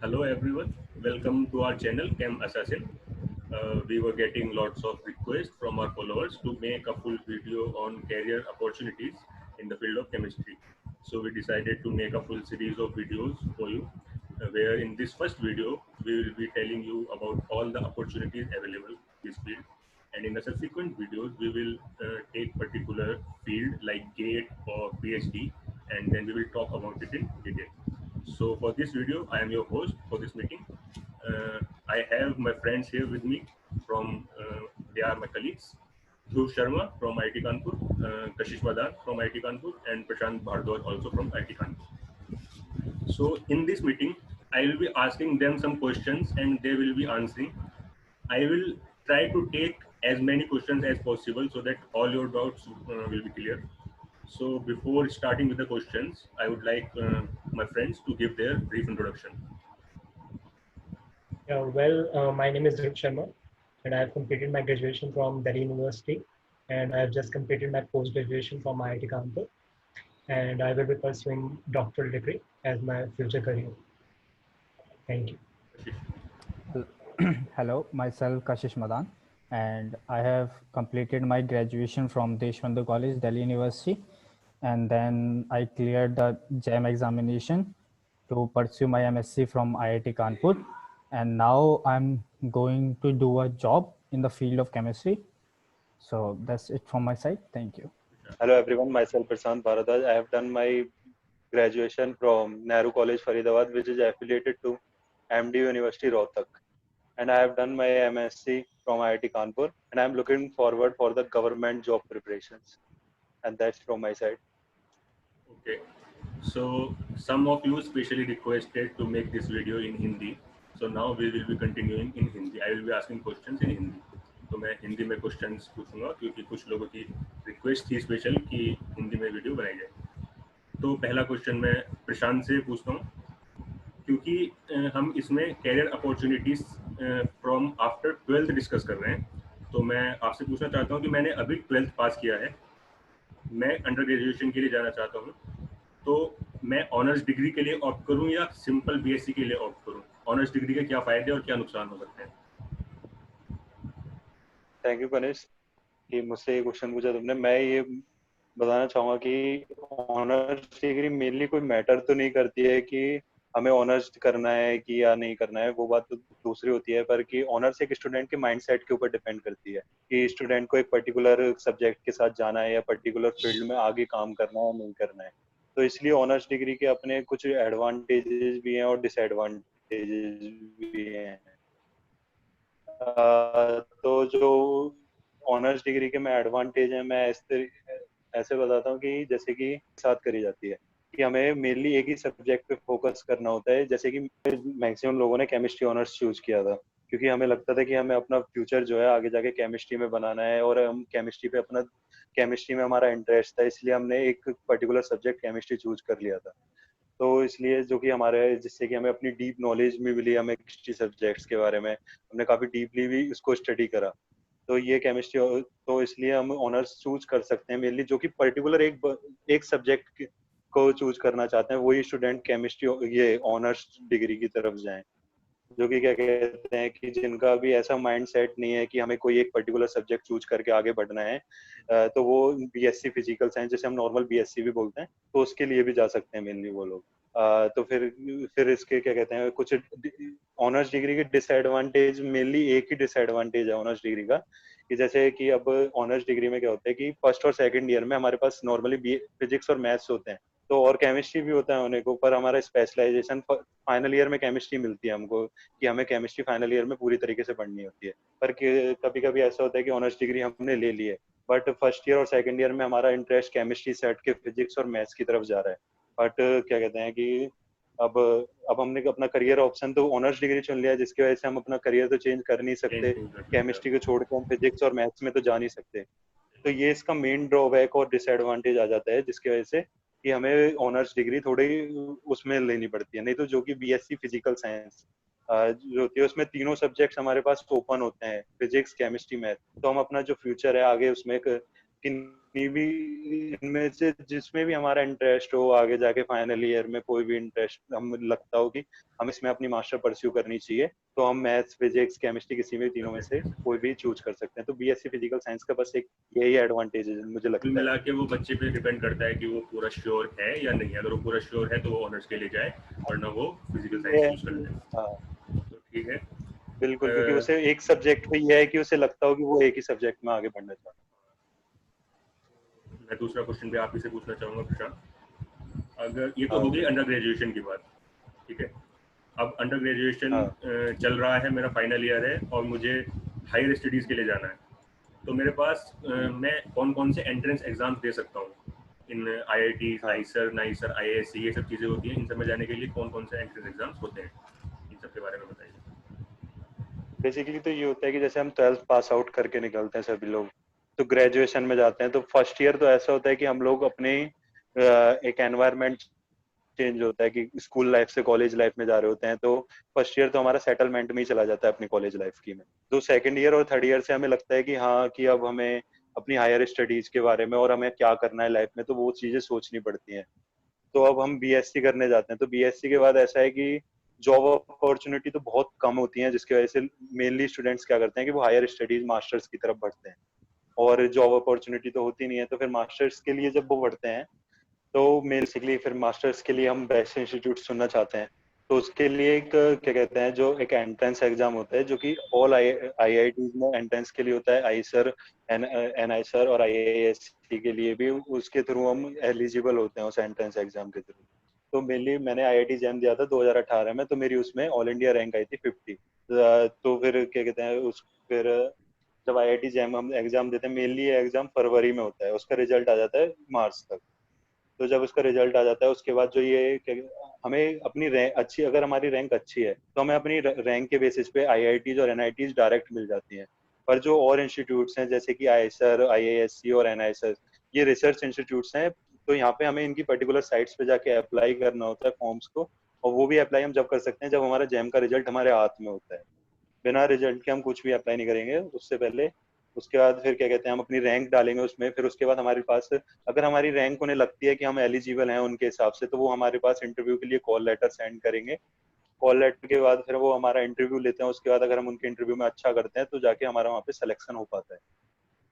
Hello everyone, welcome to our channel Chem Assassin. We were getting lots of requests from our followers to make a full video on career opportunities in the field of chemistry. So we decided to make a full series of videos for you, where in this first video we will be telling you about all the opportunities available in this field, and in the subsequent videos we will take particular field like GATE or PhD, and then we will talk about it in detail. So for this video, I am your host for this meeting. I have my friends here with me they are my colleagues. Dhruv Sharma from IIT Kanpur, Kashish Madan from IIT Kanpur, and Prashant Bhardwaj also from IIT Kanpur. So in this meeting, I will be asking them some questions and they will be answering. I will try to take as many questions as possible so that all your doubts will be clear. So before starting with the questions, I would like my friends to give their brief introduction. My name is Dhruv Sharma, and I have completed my graduation from Delhi University, and I have just completed my post-graduation from IIT Kanpur, and I will be pursuing doctoral degree as my future career. Thank you. Hello, myself Kashish Madan, and I have completed my graduation from Deshbandhu College, Delhi University, and then I cleared the JAM examination to pursue my MSc from IIT Kanpur, and now I'm going to do a job in the field of chemistry. So that's it from my side. Thank you. Hello everyone, myself Prashant Bharadwaj. I have done my graduation from Nehru College, Faridabad, which is affiliated to MD University, Rohtak. And I have done my MSc from IIT Kanpur, and I'm looking forward for the government job preparations. And that's from my side. Okay. So some of you specially requested to make this video in Hindi. So now we will be continuing in Hindi. I will be asking questions in Hindi. तो मैं हिंदी में questions पूछूंगा क्योंकि कुछ लोगों की request थी special कि हिंदी में वीडियो बनाई जाए. तो पहला क्वेश्चन मैं प्रशांत से पूछता हूँ क्योंकि हम इसमें career opportunities from after 12th discuss कर रहे हैं. तो मैं आपसे पूछना चाहता हूँ कि मैंने अभी 12th पास किया है, मैं अंडर ग्रेजुएशन के लिए जाना चाहता हूँ, तो मैं ऑनर्स डिग्री के लिए ऑप्ट करूं या सिंपल बीएससी के लिए ऑप्ट करूं? ऑनर्स डिग्री के क्या फायदे और क्या नुकसान हो सकते हैं? थैंक यू कनिष्क कि मुझसे ये क्वेश्चन पूछा तुमने. मैं ये बताना चाहूँगा कि ऑनर्स डिग्री मेनली कोई मैटर तो नहीं करती है कि हमें ऑनर्स करना है कि या नहीं करना है, वो बात तो दूसरी होती है. पर कि ऑनर्स एक स्टूडेंट के माइंडसेट के ऊपर डिपेंड करती है कि स्टूडेंट को एक पर्टिकुलर सब्जेक्ट के साथ जाना है या पर्टिकुलर फील्ड में आगे काम करना है या नहीं करना है. तो इसलिए ऑनर्स डिग्री के अपने कुछ एडवांटेजेस भी हैं और डिसएडवांटेजेस भी हैं. तो जो ऑनर्स डिग्री के में एडवांटेज है, मैं ऐसे बताता हूँ कि जैसे कि साथ करी जाती है कि हमें मेनली एक ही सब्जेक्ट पे फोकस करना होता है. जैसे कि मैक्सिमम लोगों ने केमिस्ट्री ऑनर्स चूज किया था क्योंकि हमें लगता था कि हमें अपना फ्यूचर जो है आगे जाके केमिस्ट्री में बनाना है और हम केमिस्ट्री में हमारा इंटरेस्ट था, इसलिए हमने एक पर्टिकुलर सब्जेक्ट केमिस्ट्री चूज कर लिया था. तो इसलिए जो कि हमारे जिससे कि हमें अपनी डीप नॉलेज भी मिली, हमें हिस्ट्री सब्जेक्ट्स के बारे में हमने काफी डीपली भी इसको स्टडी करा. तो ये केमिस्ट्री, तो इसलिए हम ऑनर्स चूज कर सकते हैं मेनली. जो कि पर्टिकुलर एक सब्जेक्ट को चूज करना चाहते हैं वही स्टूडेंट केमिस्ट्री ये ऑनर्स डिग्री की तरफ जाएं. जो कि क्या कहते हैं कि जिनका भी ऐसा माइंड सेट नहीं है कि हमें कोई एक पर्टिकुलर सब्जेक्ट चूज करके आगे बढ़ना है, तो वो बीएससी फिजिकल साइंस, जैसे हम नॉर्मल बीएससी भी बोलते हैं, तो उसके लिए भी जा सकते हैं मेनली वो लोग. तो फिर इसके क्या कहते हैं कुछ ऑनर्स डिग्री के डिसएडवांटेज, मेनली एक ही डिसएडवांटेज है ऑनर्स डिग्री का कि जैसे कि अब ऑनर्स डिग्री में क्या होता है कि फर्स्ट और सेकंड ईयर में हमारे पास नॉर्मली फिजिक्स और मैथ्स होते हैं, तो और केमिस्ट्री भी होता है होने को, पर हमारा स्पेशलाइजेशन फाइनल ईयर में केमिस्ट्री मिलती है हमको कि हमें केमिस्ट्री फाइनल ईयर में पूरी तरीके से पढ़नी होती है. पर कभी कभी ऐसा होता है कि ऑनर्स डिग्री हमने ले ली है बट फर्स्ट ईयर और सेकंड ईयर में हमारा इंटरेस्ट केमिस्ट्री से हट के फिजिक्स और मैथ्स की तरफ जा रहा है. बट क्या कहते हैं कि अब हमने अपना करियर ऑप्शन तो ऑनर्स डिग्री चुन लिया, जिसकी वजह से हम अपना करियर तो चेंज कर नहीं सकते. केमिस्ट्री को छोड़ के हम फिजिक्स और मैथ्स में तो जा नहीं सकते. तो ये इसका मेन ड्रॉबैक और डिसएडवांटेज आ जाता है, जिसकी वजह से कि हमें ऑनर्स डिग्री थोड़ी उसमें लेनी पड़ती है. नहीं तो जो कि बीएससी फिजिकल साइंस जो होती है उसमें तीनों सब्जेक्ट्स हमारे पास ओपन होते हैं, फिजिक्स केमिस्ट्री मैथ. तो हम अपना जो फ्यूचर है आगे उसमें किन जितनी भी इनमें से जिसमें भी हमारा इंटरेस्ट हो, आगे जाके फाइनल ईयर में कोई भी इंटरेस्ट हम लगता हो कि हम इसमें अपनी मास्टर परस्यू करनी चाहिए, तो हम मैथ्स, फिजिक्स, केमिस्ट्री किसी में तीनों में से कोई भी चूज कर सकते हैं। तो बीएससी फिजिकल साइंस का बस एक यही एडवांटेज है मुझे कुल लगता है। मिला के वो बच्चे पे डिपेंड करता है कि वो पूरा श्योर है या नहीं। अगर वो पूरा श्योर है तो वो ऑनर्स के लिए जाए, वरना वो फिजिकल साइंस ये चूज कर ले। हाँ तो ठीक है। बिल्कुल, क्योंकि उसे एक सब्जेक्ट पे ये है कि उसे लगता हो कि वो एक ही सब्जेक्ट में आगे बढ़ना चाहता मैं दूसरा क्वेश्चन भी आप ही से पूछना चाहूंगा प्रशांत। अगर ये है। तो हाँ हो गई पूछो। अंडर ग्रेजुएशन की बात, ठीक है। अब अंडर ग्रेजुएशन हाँ चल रहा है, मेरा फाइनल ईयर है और मुझे हायर स्टडीज के लिए जाना है। तो मेरे पास मैं कौन कौन से एंट्रेंस एग्जाम्स दे सकता हूँ इन IIT, हाँ आईसर, नाइसर, IISc, ये सब चीज़ें होती हैं। इन सब में जाने के लिए कौन कौन से एंट्रेंस एग्जाम्स होते हैं, इन सब के बारे में बताइए। बेसिकली तो ये होता है कि जैसे हम 12th पास आउट करके निकलते हैं सभी लोग, तो ग्रेजुएशन में जाते हैं। तो फर्स्ट ईयर तो ऐसा होता है कि हम लोग अपने एक एनवायरनमेंट चेंज होता है कि स्कूल लाइफ से कॉलेज लाइफ में जा रहे होते हैं। तो फर्स्ट ईयर तो हमारा सेटलमेंट में ही चला जाता है अपनी कॉलेज लाइफ की में। तो सेकंड ईयर और थर्ड ईयर से हमें लगता है कि हाँ, कि अब हमें अपनी हायर स्टडीज के बारे में और हमें क्या करना है लाइफ में, तो वो चीजें सोचनी पड़ती हैं। तो अब हम बीएससी करने जाते हैं। तो बीएससी के बाद ऐसा है कि जॉब अपॉर्चुनिटी तो बहुत कम होती है, जिसकी वजह से मेनली स्टूडेंट्स क्या करते हैं कि वो हायर स्टडीज मास्टर्स की तरफ बढ़ते हैं, और जॉब अपॉर्चुनिटी तो होती नहीं है। तो फिर मास्टर्स के लिए जब वो बढ़ते हैं, तो बेसिकली फिर मास्टर्स के लिए हम बेस्ट इंस्टीट्यूट चुनना चाहते हैं। तो उसके लिए एक क्या कहते हैं, जो एक एंट्रेंस एग्जाम होता है, जो कि ऑल आईआईटीज में एंट्रेंस के लिए होता है। आईसर, एनआईसर और आईआईएससी के लिए भी उसके थ्रू हम एलिजिबल होते हैं, उस एंट्रेंस एग्जाम के थ्रू। तो मेनली मैंने आईआईटी जैम दिया था 2018 में, तो मेरी उसमें ऑल इंडिया रैंक आई थी 50। तो फिर क्या कहते हैं उस फिर जब आईआईटी जैम हम एग्जाम देते हैं, मेनली ये एग्जाम फरवरी में होता है, उसका रिजल्ट आ जाता है मार्च तक। तो जब उसका रिजल्ट आ जाता है, उसके बाद जो ये हमें अपनी रैंक अच्छी, अगर हमारी रैंक अच्छी है तो हमें अपनी रैंक के बेसिस पे आईआईटीज और एनआईटीज डायरेक्ट मिल जाती हैं। पर जो और इंस्टीट्यूट्स हैं, जैसे कि आईएसआर, आईआईएससी और एनआईएसआर, ये रिसर्च इंस्टीट्यूट्स हैं। तो यहाँ पे हमें इनकी पर्टिकुलर साइट्स पे जाके अप्लाई करना होता है फॉर्म्स को। और वो भी अप्लाई हम जब कर सकते हैं जब हमारा जैम का रिजल्ट हमारे हाथ में होता है। बिना रिजल्ट के हम कुछ भी अप्लाई नहीं करेंगे उससे पहले। उसके बाद फिर क्या कहते हैं, हम अपनी रैंक डालेंगे उसमें। फिर उसके बाद हमारे पास, अगर हमारी रैंक उन्हें लगती है कि हम एलिजिबल हैं उनके हिसाब से, तो वो हमारे पास इंटरव्यू के लिए कॉल लेटर सेंड करेंगे। कॉल लेटर के बाद फिर वो हमारा इंटरव्यू लेते हैं। उसके बाद अगर हम उनके इंटरव्यू में अच्छा करते हैं तो जाके हमारा वहाँ पे सिलेक्शन हो पाता है।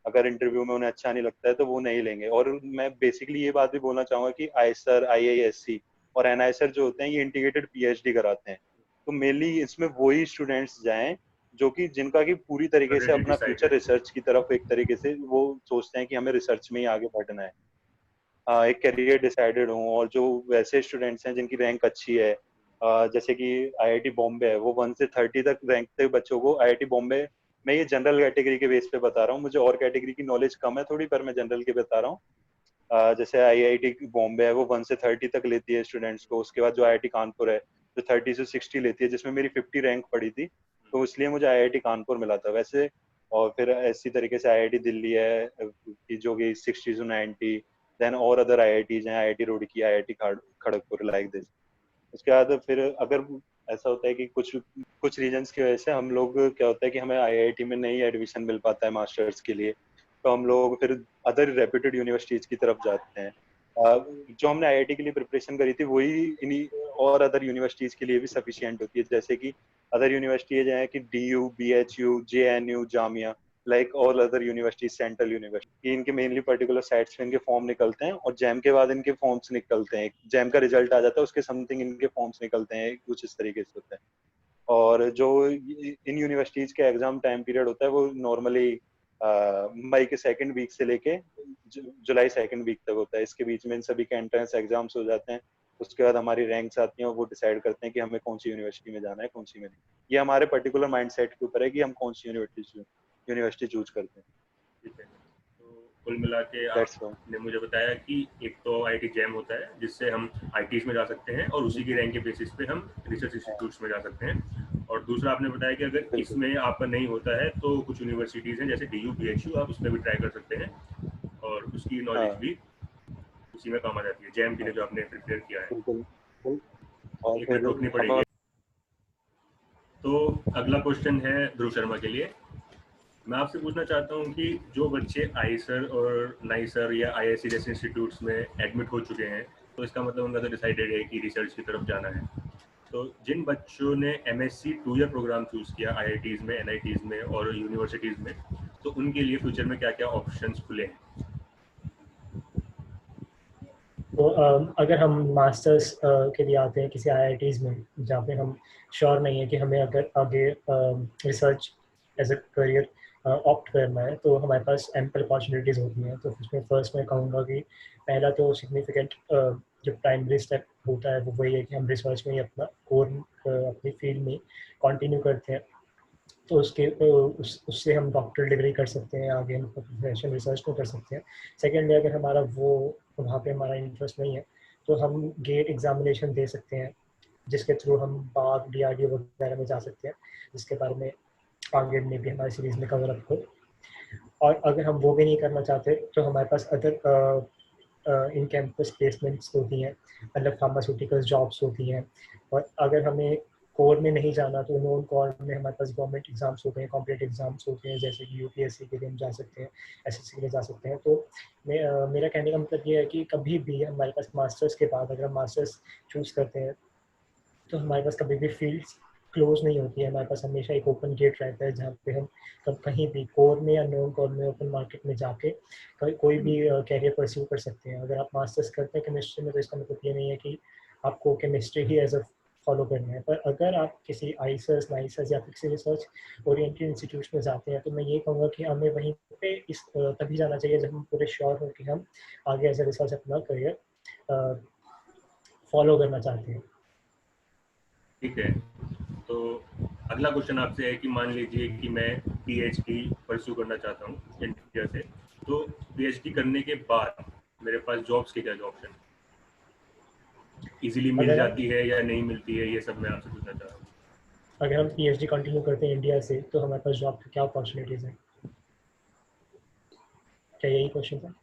अगर इंटरव्यू में उन्हें अच्छा नहीं लगता है तो वो नहीं लेंगे। और मैं बेसिकली ये बात भी बोलना चाहूंगा कि आईएसआर, आईआईएससी और एनआईएसआर जो होते हैं, ये इंटीग्रेटेड पीएचडी कराते हैं। तो मेनली इसमें वही स्टूडेंट्स जाएं जो कि जिनका की पूरी तरीके से ऑलरेडी अपना डिसाइड फ्यूचर है। रिसर्च की तरफ, एक तरीके से वो सोचते हैं कि हमें रिसर्च में ही आगे बढ़ना है। एक करियर डिसाइडेड हो। और जो वैसे स्टूडेंट्स हैं जिनकी रैंक अच्छी है, जैसे कि आईआईटी बॉम्बे है, वो 1 से 30 तक रैंक थे बच्चों को आईआईटी बॉम्बे। मैं ये जनरल कैटेगरी के बेस पे बता रहा हूँ, मुझे और कैटेगरी की नॉलेज कम है थोड़ी, पर मैं जनरल की बता रहा हूँ। जैसे आईआईटी बॉम्बे है, वो 1 से 30 तक लेती है स्टूडेंट्स को। उसके बाद जो आईआईटी कानपुर है, जो 30 से 60 लेती है, जिसमें मेरी 50 रैंक पड़ी थी, तो इसलिए मुझे आईआईटी कानपुर मिला था वैसे। और फिर इसी तरीके से आईआईटी दिल्ली है कि जो कि 60 to 90। देन और अदर आईआईटीज हैं, IIT Roorkee, IIT Kharagpur, like this. उसके बाद फिर अगर ऐसा होता है कि कुछ कुछ रीजंस की वजह से हम लोग, क्या होता है कि हमें आईआईटी में नहीं एडमिशन मिल पाता है मास्टर्स के लिए, तो हम लोग फिर अदर रेप्यूटेड यूनिवर्सिटीज की तरफ जाते हैं। जो हमने आईआईटी के लिए प्रिपरेशन करी थी, वही इन्हीं और अदर यूनिवर्सिटीज के लिए भी सफिशिएंट होती है। जैसे कि अदर यूनिवर्सिटीज हैं कि DU, BHU, JNU, Jamia, like all other universities, central university, इनके मेनली पर्टिकुलर साइट्स पे इनके फॉर्म निकलते हैं। और जैम के बाद इनके फॉर्म्स निकलते हैं, जैम का रिजल्ट आ जाता है, उसके समथिंग इनके फॉर्म्स निकलते हैं, कुछ इस तरीके से होता है। और जो इन यूनिवर्सिटीज के एग्जाम टाइम पीरियड होता है, वो नॉर्मली मई के सेकंड वीक से लेके जुलाई सेकंड वीक तक होता है। इसके बीच में इन सभी के एंट्रेंस एग्जाम्स हो जाते हैं। उसके बाद हमारी रैंक्स आती हैं और वो डिसाइड करते हैं कि हमें कौन सी यूनिवर्सिटी में जाना है, कौन सी में नहीं। ये हमारे पर्टिकुलर माइंडसेट के ऊपर है कि हम कौन सी यूनिवर्सिटी चूज करते हैं। ठीक है। तो कुल मिला के दैट्स ऑल। आपने मुझे बताया कि एक तो आईटी जैम होता है जिससे हम आईटीज में जा सकते हैं और उसी की रैंक के बेसिस पे हम रिसर्च इंस्टीट्यूट्स में जा सकते हैं। और दूसरा आपने बताया कि अगर बिल्कुल इसमें आपका नहीं होता है तो कुछ यूनिवर्सिटीज़ हैं जैसे डीयू, बीएचयू, आप उसमें भी ट्राई कर सकते हैं और उसकी नॉलेज हाँ भी उसी में काम आ जाती है जैम के हाँ लिए जो आपने प्रिपेयर किया है। बिल्कुल बिल्कुल। और एक मिनट फिर रोकनी अब पड़ेगी। तो अगला क्वेश्चन है ध्रुव शर्मा के लिए। मैं आपसे पूछना चाहता हूँ कि जो बच्चे आईसर और नाइसर या आईआईसी जैसे इंस्टीट्यूट्स में एडमिट हो चुके हैं, तो इसका मतलब उनका तो डिसाइडेड है कि रिसर्च की तरफ जाना है। तो जिन बच्चों ने एमएससी 2 ईयर प्रोग्राम चूज किया आईआईटीज में, एनआईटीज में और यूनिवर्सिटीज में, तो उनके लिए फ्यूचर में क्या क्या ऑप्शंस खुले हैं? तो अगर हम मास्टर्स के लिए आते हैं किसी आईआईटीज़ में जहाँ पे हम श्योर नहीं है कि हमें अगर आगे research as a career opt करना है, तो हमारे पास एम्पल अपॉर्चुनिटीज़ होती हैं। तो उसमें फर्स्ट मैं कहूँगा कि पहला तो सिग्निफिकेंट जो प्राइमरी स्टेप होता है वो वही है कि हम रिसर्च में ही अपना कोर अपनी फील्ड में कंटिन्यू करते हैं। तो उससे हम डॉक्टरल डिग्री कर सकते हैं, आगे हम प्रोफेशनल रिसर्च में कर सकते हैं। सेकेंडली, अगर हमारा वो वहाँ पे हमारा इंटरेस्ट नहीं है तो हम गेट एग्जामिनेशन दे सकते हैं, जिसके थ्रू हम बाग डीआरडीओ वगैरह में जा सकते हैं, जिसके बारे में आगे में भी हमारी सीरीज में कवर अप हो। और अगर हम वो भी नहीं करना चाहते तो हमारे पास अदर इन कैंपस प्लेसमेंट्स होती हैं, मतलब फार्मास्यूटिकल जॉब्स होती हैं। और अगर हमें कोर में नहीं जाना तो नॉन कोर में हमारे पास गवर्नमेंट एग्जाम्स होते हैं, कॉम्पिटेटिव एग्जाम्स होते हैं, जैसे कि यूपीएससी के लिए हम जा सकते हैं, एसएससी के लिए जा सकते हैं। तो मेरा कहने का मतलब ये है कि कभी भी हमारे पास मास्टर्स के बाद अगर हम मास्टर्स चूज़ करते हैं तो हमारे पास कभी भी फील्ड्स क्लोज नहीं होती है। हमारे पास हमेशा एक ओपन गेट रहता है जहाँ पे हम कहीं भी कोर में या नॉन कोर में ओपन मार्केट में जाके कोई भी कैरियर परस्यू कर सकते हैं। अगर आप मास्टर्स करते हैं केमिस्ट्री में तो इसका मतलब ये नहीं है कि आपको केमिस्ट्री ही एज अ फॉलो करना है। पर अगर आप किसी आईसर्स नाइसर्स या फिर किसी रिसर्च ओरिएंटेड इंस्टीट्यूट में जाते हैं तो मैं ये कहूँगा कि हमें वहीं पे तभी जाना चाहिए जब हम पूरे श्योर हो कि हम आगे एज अ रिसर्च अपना करियर फॉलो करना चाहते हैं। ठीक है, तो अगला क्वेश्चन आपसे है कि मान लीजिए कि मैं पीएचडी परस्यू करना चाहता हूँ इंडिया से, तो पीएचडी करने के बाद मेरे पास जॉब्स के क्या ऑप्शन इजीली मिल अगर हम जाती है या नहीं मिलती है, ये सब मैं आपसे पूछना चाह रहा हूँ। अगर हम पीएचडी कंटिन्यू करते हैं इंडिया से तो हमारे पास जॉब की क्या अपॉर्चुनिटीज़ हैं, क्या यही क्वेश्चन था?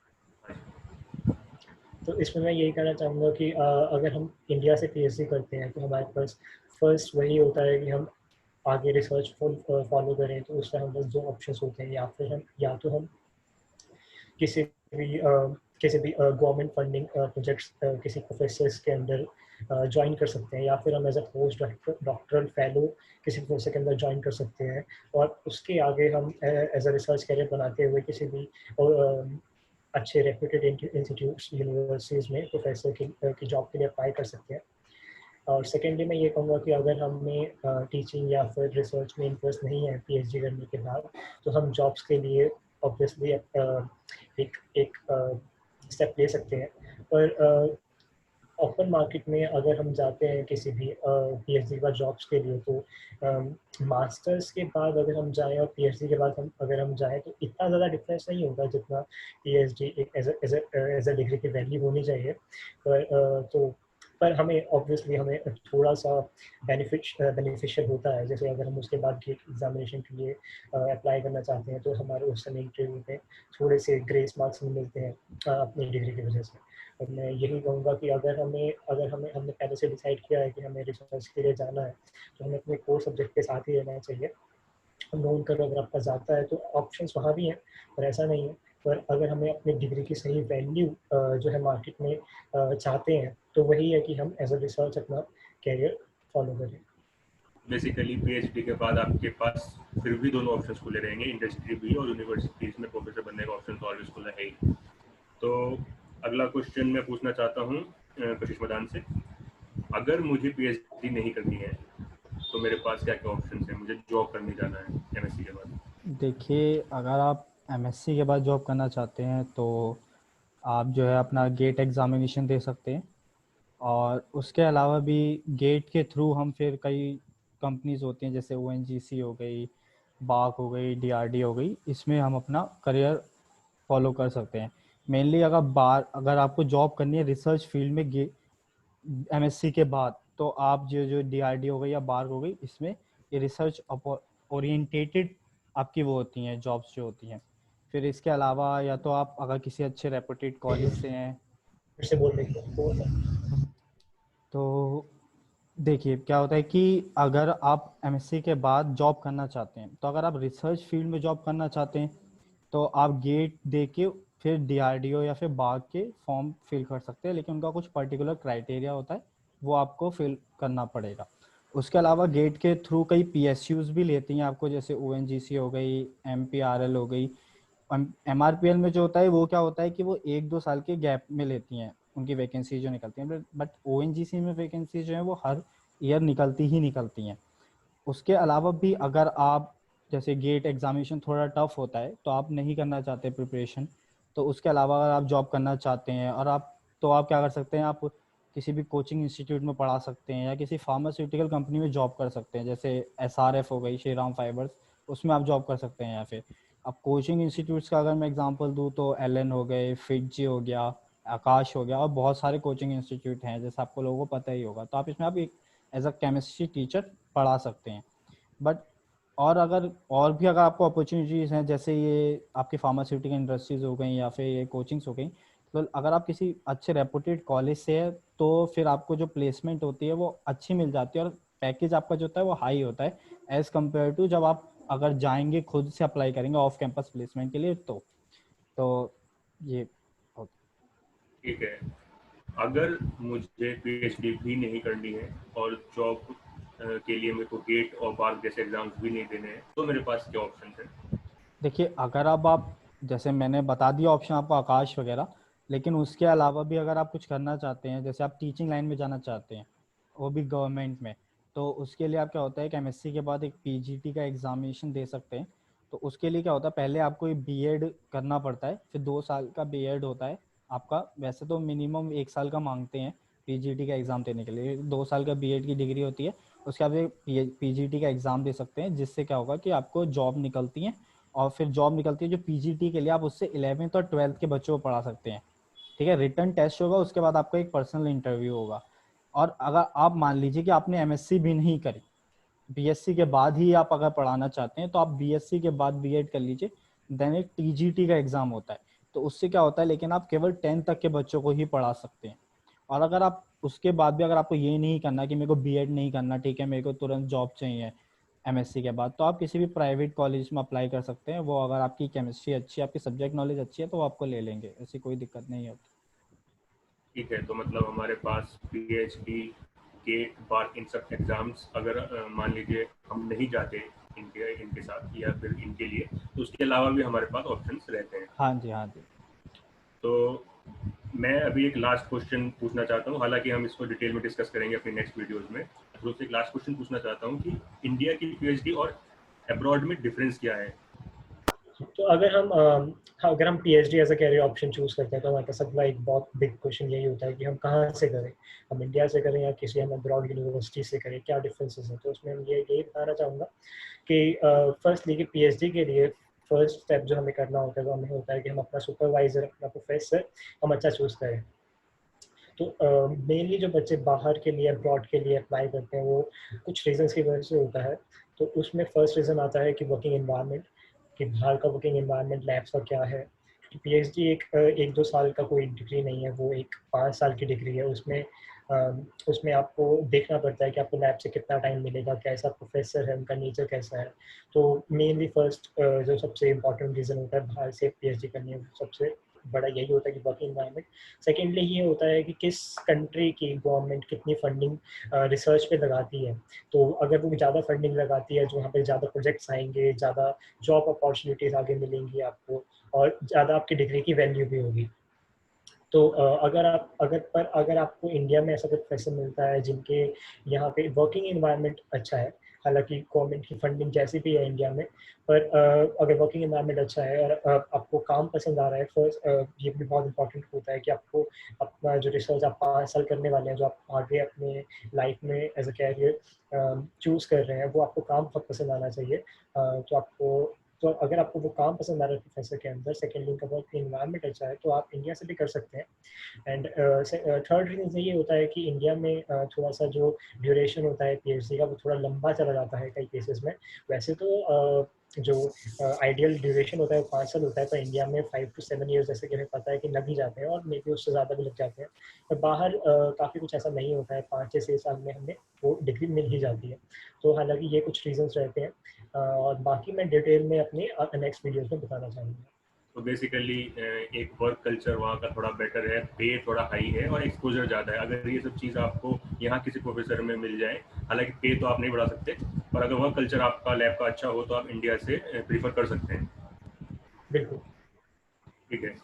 तो इसमें मैं यही कहना चाहूँगा कि अगर हम इंडिया से पीएचडी करते हैं तो हमारे पास फर्स्ट वही होता है कि हम आगे रिसर्च फॉलो करें। तो उसमें हम पास दो ऑप्शंस होते हैं, या तो हम किसी भी गवर्नमेंट फंडिंग प्रोजेक्ट्स किसी प्रोफेसर्स के अंडर ज्वाइन कर सकते हैं, या फिर हम as a post doctoral fellow किसी प्रोफेसर के अंदर ज्वाइन कर सकते हैं। और उसके आगे हम एज अ रिसर्च कैरियर बनाते हुए किसी भी अच्छे रेप्यूटेड इंस्टीट्यूट्स यूनिवर्सिटीज़ में प्रोफेसर की जॉब के लिए अप्लाई कर सकते हैं। और सेकेंडली मैं ये कहूँगा कि अगर हमें टीचिंग या फिर रिसर्च में इंटरेस्ट नहीं है पीएचडी करने के बाद, तो हम जॉब्स के लिए ऑब्वियसली एक एक स्टेप ले सकते हैं। पर ओपन मार्केट में अगर हम जाते हैं किसी भी पीएचडी के बाद जॉब्स के लिए, तो मास्टर्स के बाद अगर हम जाएं और पीएचडी के बाद अगर हम जाएं तो इतना ज़्यादा डिफरेंस नहीं होगा जितना पीएचडी एक एज अ डिग्री की वैल्यू होनी चाहिए। पर हमें ऑब्वियसली हमें थोड़ा सा बेनिफिशियल होता है। जैसे अगर हम उसके बाद गेट एग्जामिनेशन के लिए अप्लाई करना चाहते हैं तो हमारे उस समय इंटरव्यू में थोड़े से ग्रेस मार्क्स मिलते हैं अपनी डिग्री की वजह से। और मैं यही कहूँगा कि अगर हमने पहले से डिसाइड किया है कि हमें रिसर्च के लिए जाना है तो हमें अपने कोर सब्जेक्ट के साथ ही रहना चाहिए। नोन कर अगर आपका जाता है तो ऑप्शंस वहाँ भी हैं, पर ऐसा नहीं है। पर अगर हमें अपनी डिग्री की सही वैल्यू जो है मार्केट में चाहते हैं तो वही है कि हम एज अ रिसर्च अपना कैरियर फॉलो करें। बेसिकली पीएचडी के बाद आपके पास फिर भी दोनों ऑप्शंस खुले रहेंगे, इंडस्ट्री भी और यूनिवर्सिटीज में प्रोफेसर बनने का ऑप्शन तो ऑलवेज खुला है ही। तो अगला क्वेश्चन मैं पूछना चाहता हूँ कशिश मदान से, अगर मुझे पीएचडी नहीं करनी है तो मेरे पास क्या क्या ऑप्शन है, मुझे जॉब करने जाना है एमएससी के बाद? देखिए, अगर आप एमएससी के बाद जॉब करना चाहते हैं तो आप जो है अपना गेट एग्ज़ामिनेशन दे सकते हैं। और उसके अलावा भी गेट के थ्रू हम फिर कई कंपनीज होती हैं जैसे ओएनजीसी हो गई, बाक हो गई, डीआरडी हो गई, इसमें हम अपना करियर फॉलो कर सकते हैं। मेनली अगर आपको जॉब करनी है रिसर्च फील्ड में एमएससी के बाद, तो आप जो जो डीआरडी हो गई या बार्क हो गई, इसमें ये रिसर्च ओरिएंटेटेड आपकी वो होती हैं जॉब्स जो होती हैं। फिर इसके अलावा या तो आप अगर किसी अच्छे रेपुटेड कॉलेज से हैं फिर से बोल रही हूँ तो देखिए क्या होता है कि अगर आप एमएससी के बाद जॉब करना चाहते हैं, तो अगर आप रिसर्च फील्ड में जॉब करना चाहते हैं तो आप गेट दे के फिर डीआरडीओ या फिर बाग के फॉर्म फिल कर सकते हैं, लेकिन उनका कुछ पर्टिकुलर क्राइटेरिया होता है, वो आपको फिल करना पड़ेगा। उसके अलावा गेट के थ्रू कई पीएसयूज भी लेती हैं आपको, जैसे ओएनजीसी हो गई, एमपीआरएल हो गई। एमआरपीएल में जो होता है वो क्या होता है कि वो 1-2 साल के गैप में लेती हैं उनकी वैकेंसी जो निकलती हैं, बट ओएनजीसी में वैकेंसी जो है वो हर ईयर निकलती ही निकलती हैं। उसके अलावा भी अगर आप, जैसे गेट एग्जामिनेशन थोड़ा टफ होता है तो आप नहीं करना चाहते प्रिपरेशन, तो उसके अलावा अगर आप जॉब करना चाहते हैं और आप क्या कर सकते हैं, आप किसी भी कोचिंग इंस्टीट्यूट में पढ़ा सकते हैं या किसी फार्मास्यूटिकल कंपनी में जॉब कर सकते हैं, जैसे एसआरएफ हो गई, श्रीराम फाइबर्स, उसमें आप जॉब कर सकते हैं। या फिर अब कोचिंग इंस्टीट्यूट्स का अगर मैं एग्जांपल दूं तो एलएन हो गए, फिटजी हो गया, आकाश हो गया, और बहुत सारे कोचिंग इंस्टीट्यूट हैं जैसे आपको लोगों को पता ही होगा। तो आप इसमें आप एक एज अ केमिस्ट्री टीचर पढ़ा सकते हैं। बट अगर आपको अपॉर्चुनिटीज़ हैं, जैसे ये आपकी फार्मास्यूटिकल इंडस्ट्रीज हो गई या फिर ये कोचिंग्स हो गई, तो अगर आप किसी अच्छे रेपुटेड कॉलेज से है तो फिर आपको जो प्लेसमेंट होती है वो अच्छी मिल जाती है, और पैकेज आपका जो होता है वो हाई होता है एज कम्पेयर टू जब आप अगर जाएंगे खुद से अप्लाई करेंगे ऑफ कैंपस प्लेसमेंट के लिए। तो ये ठीक है। अगर मुझे पीएचडी भी नहीं करनी है और जॉब के लिए मेरे को गेट और बार जैसे एग्जाम्स भी नहीं देने हैं, तो मेरे पास क्या ऑप्शन है? देखिए, अगर अब आप, जैसे मैंने बता दिया ऑप्शन आपको आकाश वगैरह, लेकिन उसके अलावा भी अगर आप कुछ करना चाहते हैं, जैसे आप टीचिंग लाइन में जाना चाहते हैं वो भी गवर्नमेंट में, तो उसके लिए आप क्या होता है कि एमएससी के बाद एक पीजीटी का एग्जामिनेशन दे सकते हैं। तो उसके लिए क्या होता है, पहले आपको एक बीएड करना पड़ता है, फिर 2 साल का बीएड होता है आपका। वैसे तो मिनिमम 1 साल का मांगते हैं पीजीटी का एग्ज़ाम देने के लिए, 2 साल का बीएड की डिग्री होती है। उसके बाद पीजीटी का एग्ज़ाम दे सकते हैं, जिससे क्या होगा कि आपको जॉब निकलती है, और फिर जॉब निकलती है जो पीजीटी के लिए आप उससे 11th और 12th के बच्चों को पढ़ा सकते हैं। ठीक है, रिटर्न टेस्ट होगा, उसके बाद आपका एक पर्सनल इंटरव्यू होगा। और अगर आप मान लीजिए कि आपने एमएससी भी नहीं करी, बीएससी के बाद ही आप अगर पढ़ाना चाहते हैं, तो आप बीएससी के बाद बीएड कर लीजिए, देन एक टीजीटी का एग्जाम होता है। तो उससे क्या होता है, लेकिन आप केवल 10th तक के बच्चों को ही पढ़ा सकते हैं। और अगर आप उसके बाद भी, अगर आपको ये नहीं करना कि मेरे को बीएड नहीं करना, ठीक है, मेरे को तुरंत जॉब चाहिए एमएससी के बाद, तो आप किसी भी प्राइवेट कॉलेज में अप्लाई कर सकते हैं। वो अगर आपकी केमिस्ट्री अच्छी है, आपकी सब्जेक्ट नॉलेज अच्छी है, तो वो आपको ले लेंगे, ऐसी कोई दिक्कत नहीं होती। ठीक है, तो मतलब हमारे पास पीएचडी, गेट, बार, इन सब एग्जाम्स अगर मान लीजिए हम नहीं जाते इनके साथ या फिर इनके लिए, तो उसके अलावा भी हमारे पास ऑप्शंस रहते हैं। हाँ जी, हाँ जी। तो मैं अभी एक लास्ट क्वेश्चन पूछना चाहता हूँ, हालांकि हम इसको डिटेल में डिस्कस करेंगे अपनी नेक्स्ट वीडियोस में। तो एक लास्ट क्वेश्चन पूछना चाहता हूँ कि इंडिया की पीएचडी और अब्रॉड में डिफरेंस क्या है? तो अगर हम PhD as a career option choose करते हैं, तो हमारे पास अगला एक बहुत बिग क्वेश्चन यही होता है कि हम कहाँ से करें, हम इंडिया से करें या किसी हम अब्रॉड यूनिवर्सिटी से करें, क्या डिफरेंसेस हैं। तो उसमें हम यही बताना चाहूँगा कि फर्स्टली कि पीएचडी के लिए फर्स्ट स्टेप जो हमें करना होता है वो हमें होता है कि हम अपना सुपरवाइजर, अपना प्रोफेसर हम अच्छा चूज़ करें। तो मेनली जो बच्चे बाहर के लिए, अब्रॉड के लिए अप्लाई करते हैं, वो कुछ रीजंस की वजह से होता है। तो उसमें फर्स्ट रीज़न आता है कि वर्किंग एनवायरनमेंट, कि बाहर का वर्किंग एनवायरनमेंट, लैब्स का क्या है। तो पीएचडी एक 2 साल का कोई डिग्री नहीं है, वो एक 5 साल की डिग्री है। उसमें आपको देखना पड़ता है कि आपको लैब से कितना टाइम मिलेगा, कैसा प्रोफेसर है, उनका नेचर कैसा है। तो मेनली फर्स्ट जो सबसे इम्पोर्टेंट रीज़न होता है बाहर से पीएचडी करनी है, सबसे बड़ा यही होता है कि वर्किंग एनवायरनमेंट। सेकेंडली ये होता है कि किस कंट्री की गवर्नमेंट कितनी फंडिंग रिसर्च पे लगाती है। तो अगर वो ज़्यादा फंडिंग लगाती है, जो वहाँ पे ज़्यादा प्रोजेक्ट्स आएंगे, ज़्यादा जॉब अपॉर्चुनिटीज़ आगे मिलेंगी आपको, और ज़्यादा आपकी डिग्री की वैल्यू भी होगी। तो अगर आपको इंडिया में ऐसा कुछ पैसे मिलता है जिनके यहाँ पे वर्किंग एनवायरनमेंट अच्छा है, हालांकि गवर्नमेंट की फंडिंग जैसी भी है इंडिया में, पर अगर वर्किंग एनवायरनमेंट अच्छा है और आपको काम पसंद आ रहा है, फर्स्ट ये भी बहुत इंपॉर्टेंट होता है कि आपको अपना जो रिसर्च आप 5 साल करने वाले हैं, जो आप आगे अपने लाइफ में एज अ कैरियर चूज़ कर रहे हैं, वो आपको काम बहुत पसंद आना चाहिए। तो अगर आपको वो काम पसंद आ रहा है प्रोफेसर के अंदर, सेकेंड लिंक का वर्क इन्वायरमेंट अच्छा है, तो आप इंडिया से भी कर सकते हैं। एंड थर्ड रीज़न ये होता है कि इंडिया में थोड़ा सा जो ड्यूरेशन होता है पीएचडी का, वो थोड़ा लंबा चला जाता है कई केसेस में। वैसे तो जो आइडियल ड्यूरेशन होता है वो 5 साल होता है, पर इंडिया में 5 to 7 ईयर्स जैसे कि हमें पता है कि लग ही जाते हैं, और मे बी उससे ज़्यादा भी लग जाते हैं। पर बाहर काफ़ी कुछ ऐसा नहीं होता है, 5 से 6 साल में हमें वो डिग्री मिल ही जाती है। तो हालांकि ये कुछ रीजंस रहते हैं, और बाकी मैं डिटेल में अपने नेक्स्ट वीडियोज़ में बताना चाहूँगा। तो बेसिकली एक वर्क कल्चर वहाँ का थोड़ा बेटर है, पे थोड़ा हाई है और एक्सपोजर ज़्यादा है। अगर ये सब चीज़ आपको यहाँ किसी प्रोफेसर में मिल जाए, हालांकि पे तो आप नहीं बढ़ा सकते, पर अगर वर्क कल्चर आपका लैब का अच्छा हो तो आप इंडिया से प्रीफर कर सकते हैं। बिल्कुल। ठीक है।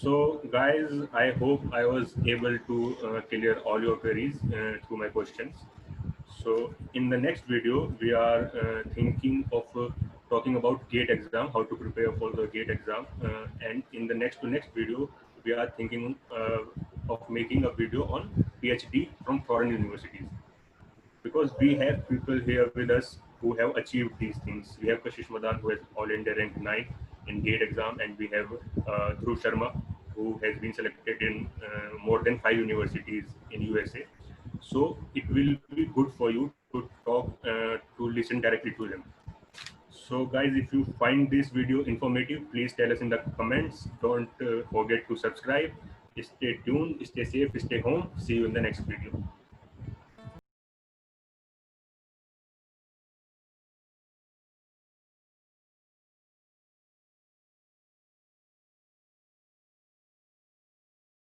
So guys, I hope I was able to clear all your queries through my questions. So in the next video, we are thinking of talking about GATE exam, how to prepare for the GATE exam. And in the next video, we are thinking of making a video on PhD from foreign universities. Because we have people here with us who have achieved these things. We have Kashish Madan, who has All India rank 9 in GATE exam, and we have Dhruv Sharma, who has been selected in more than 5 universities in USA. So it will be good for you to talk, to listen directly to them. So guys, if you find this video informative, please tell us in the comments. Don't forget to subscribe. Stay tuned, stay safe, stay home. See you in the next video.